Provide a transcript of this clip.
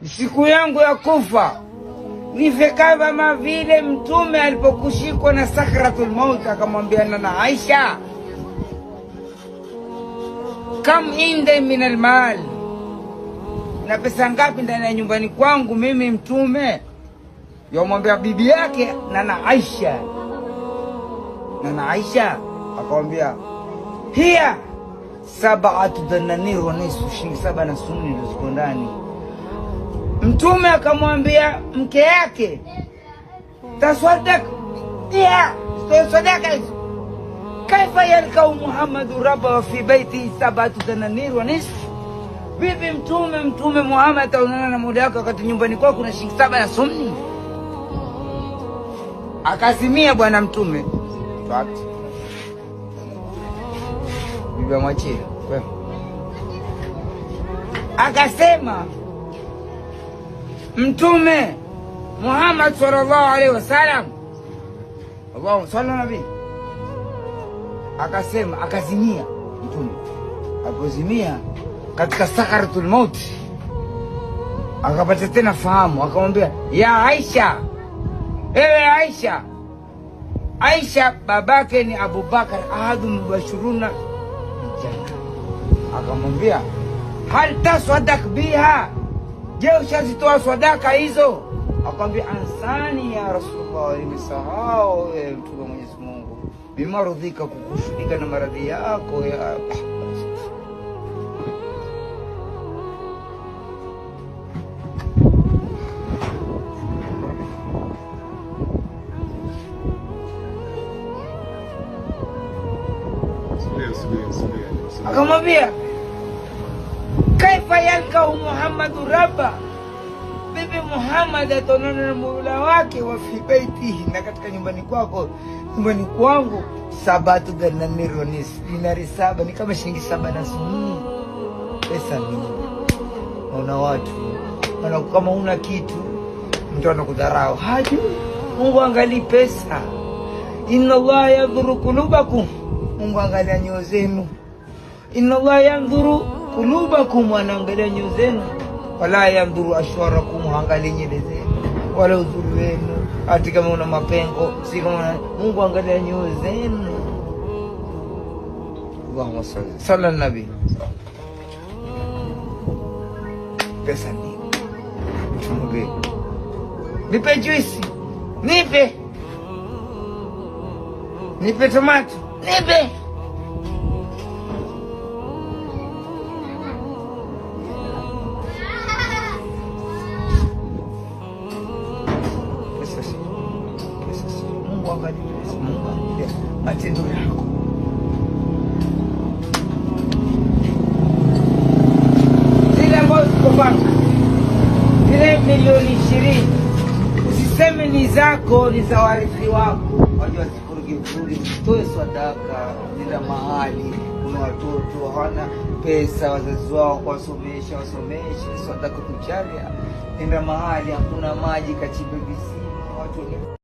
siku yangu ya kufa nife kama vile Mtume alipokushikwa na sakratul maut, akamwambia na Aisha, kam inde min almal, na pesa ngapi ndani ya nyumbani kwangu mimi Mtume? Yomwambia bibi yake na Aisha. Na Aisha akamwambia hiya 7 dananir wa nisfu, shilingi 7 na suni ndio ziko ndani. Mtume akamwambia mke yake, taswadak ya sadaka hizo, kaifa yalkau Muhammadu rabba fi baiti 7 dananir wa nisfu. Bibi Mtume Muhammad ataonana na muda wake wakati nyumbani kwako kuna shilingi 7 na suni? Akazimia bwana Mtume. Bibi amwachie kwema. Akasema Mtume Muhammad sallallahu alaihi wasallam, Allahumma salli ala nabii, akasema, akazimia Mtume. Akazimia katika sakaratul maut, akapata tena fahamu, akamwambia ya Aisha, ewe Aisha. Aisha babake ni Abubakar, ahadu mubashiruna janna. Akamwambia hal taswadak biha, je ushazitoa sadaka hizo? Akamwambia ansani ya Rasulullah, nimesahau Mtume Mwenyezi Mungu, bimarudhika, kukushughulika na maradhi yako ya akamwambia kaifa yalkau Muhammadu rabba, bibi Muhammad ataonana na Mola wake wa fi baitihi, na katika nyumbani kwako, nyumbani kwangu 7 dananir wa nisfu, dinari 7 ni kama shilingi 7 na suni. Pesa mingi. Una watu kama una kitu mtu anakudharau, hajui Mungu angali pesa. Inna Allah yadhuru kulubakum, Mungu angalia nyoyo zenu. Inna Allah yandhuru kulubakum, anaangalia nyoyo zenu. Wala yandhuru ashwarakum, angalia nywele zenu wala uzuri wenu, hata kama una mapengo, si kama Mungu angalia nyoyo zenu. Allahumma salli ala nabii. Pesa ni mchunge, nipe juisi, nipe tomato, nipe Mungu angalia matendo yako. Zile ambazo zikopanga zile milioni 20, usiseme ni zako, ni za warithi wako. Wajua sikurugi vizuri, toe sadaka. Nenda mahali kuna watoto hawana pesa, wazazi wao kuwasomesha, wasomeshe. Sadaka kuchalia. Nenda mahali hakuna maji, kachimbe visima, watu